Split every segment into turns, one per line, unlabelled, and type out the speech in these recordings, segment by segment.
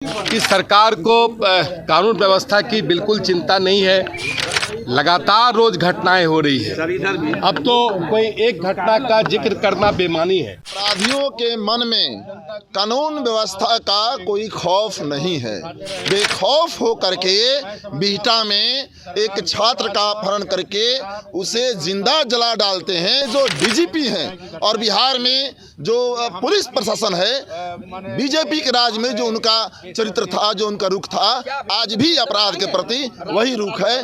कि सरकार को कानून व्यवस्था की बिल्कुल चिंता नहीं है। लगातार रोज घटनाएं हो रही है। अब तो कोई एक घटना का जिक्र करना बेमानी है।
अपराधियों के मन में कानून व्यवस्था का कोई खौफ नहीं है। बेखौफ हो करके बिहटा में एक छात्र का अपहरण करके उसे जिंदा जला डालते हैं जो डीजीपी हैं। और बिहार में जो पुलिस प्रशासन है, बीजेपी के राज में जो उनका चरित्र था, जो उनका रुख था, आज भी अपराध के प्रति वही रुख है।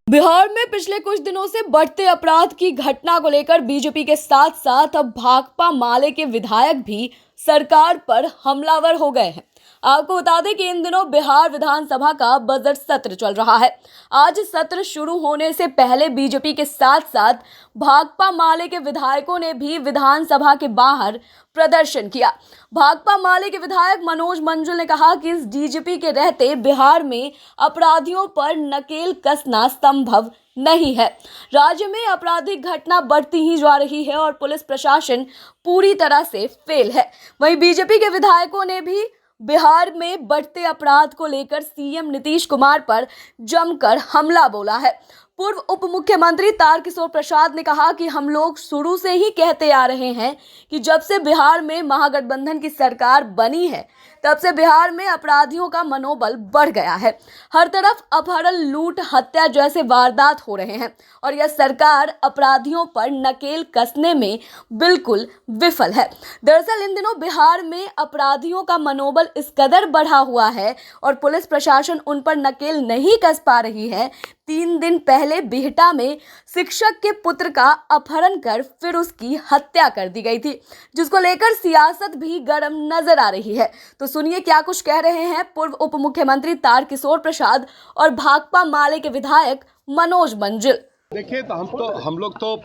बिहार में पिछले कुछ दिनों से बढ़ते अपराध की घटना को लेकर बीजेपी के साथ साथ अब भाकपा माले के विधायक भी सरकार पर हमलावर हो गए हैं। आपको बता दें कि इन दिनों बिहार विधानसभा का बजट सत्र चल रहा है। आज सत्र शुरू होने से पहले बीजेपी के साथ साथ भाकपा माले के विधायकों ने भी विधानसभा के बाहर प्रदर्शन किया। भाकपा माले के विधायक मनोज मंजुल ने कहा कि इस डीजीपी के रहते बिहार में अपराधियों पर नकेल कसना संभव नहीं है। राज्य में आपराधिक घटना बढ़ती ही जा रही है और पुलिस प्रशासन पूरी तरह से फेल है। वहीं बीजेपी के विधायकों ने भी बिहार में बढ़ते अपराध को लेकर सीएम नीतीश कुमार पर जमकर हमला बोला है। पूर्व उप मुख्यमंत्री तारकिशोर प्रसाद ने कहा कि हम लोग शुरू से ही कहते आ रहे हैं कि जब से बिहार में महागठबंधन की सरकार बनी है तब से बिहार में अपराधियों का मनोबल बढ़ गया है। हर तरफ अपहरण, लूट, हत्या जैसे वारदात हो रहे हैं और यह सरकार अपराधियों पर नकेल कसने में बिल्कुल विफल है। दरअसल इन दिनों बिहार में अपराधियों का मनोबल इस कदर बढ़ा हुआ है और पुलिस प्रशासन उन पर नकेल नहीं कस पा रही है। 3 दिन पहले बिहटा में शिक्षक के पुत्र का अपहरण कर फिर उसकी हत्या कर दी गई थी, जिसको लेकर सियासत भी गर्म नजर आ रही है। तो सुनिए क्या कुछ कह रहे हैं पूर्व उप मुख्यमंत्री तारकिशोर प्रसाद और भाकपा माले के विधायक मनोज मंजुल।
देखिए, तो हम लोग तो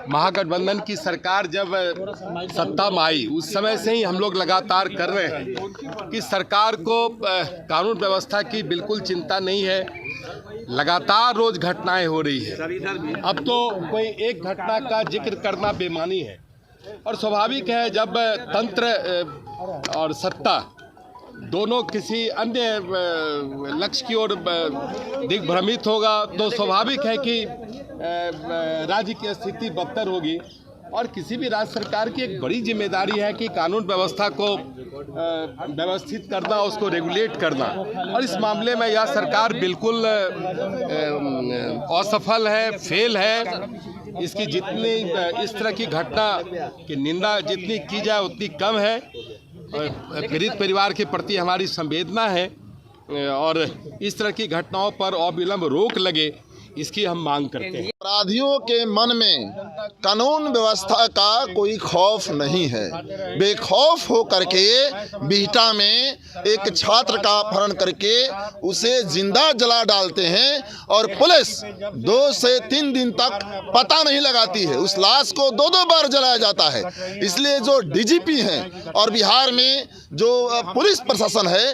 महागठबंधन की सरकार जब सत्ता में आई उस समय से ही हम लोग लगातार कर रहे हैं कि सरकार को कानून व्यवस्था की बिल्कुल चिंता नहीं है। लगातार रोज घटनाएं हो रही है। अब तो कोई एक घटना का जिक्र करना बेमानी है और स्वाभाविक है। जब तंत्र और सत्ता दोनों किसी अन्य लक्ष्य की ओर दिग्भ्रमित होगा तो स्वाभाविक है कि राज्य की स्थिति बदतर होगी। और किसी भी राज्य सरकार की एक बड़ी जिम्मेदारी है कि कानून व्यवस्था को व्यवस्थित करना, उसको रेगुलेट करना। और इस मामले में यह सरकार बिल्कुल असफल है, फेल है। इसकी जितनी इस तरह की घटना की निंदा जितनी की जाए उतनी कम है। पीड़ित परिवार के प्रति हमारी संवेदना है और इस तरह की घटनाओं पर अविलंब रोक लगे, इसकी हम मांग करते हैं।
अपराधियों के मन में कानून व्यवस्था का कोई खौफ नहीं है। बेखौफ हो करके बिहटा में एक छात्र का अपहरण करके उसे जिंदा जला डालते हैं और पुलिस 2 से 3 दिन तक पता नहीं लगाती है। उस लाश को 2-2 बार जलाया जाता है। इसलिए जो डीजीपी हैं और बिहार में जो पुलिस प्रशासन है,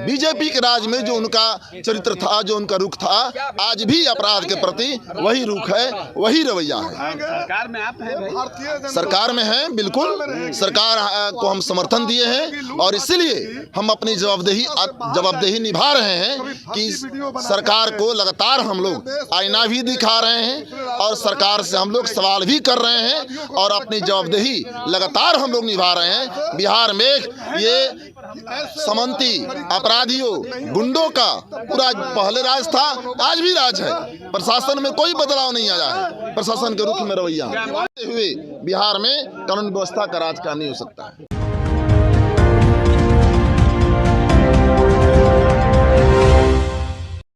बीजेपी के राज में जो उनका चरित्र था, जो उनका रुख था, आज भी अपराध के प्रति वही रुख है, वही रवैया है।
सरकार में आप हैं?
सरकार में हैं, बिल्कुल। सरकार को हम समर्थन दिए हैं और इसीलिए हम अपनी जवाबदेही निभा रहे हैं कि सरकार को लगातार हम लोग आईना भी दिखा रहे हैं और सरकार से हम लोग सवाल भी कर रहे हैं और अपनी जवाबदेही लगातार हम लोग निभा रहे हैं। बिहार में ये समंती अपराधियों, गुंडों का पूरा पहले राज था, आज भी राज है। प्रशासन में कोई बदलाव नहीं आया है। प्रशासन के रुख में रवैया हुए बिहार में कानून व्यवस्था का राज का नहीं हो सकता है।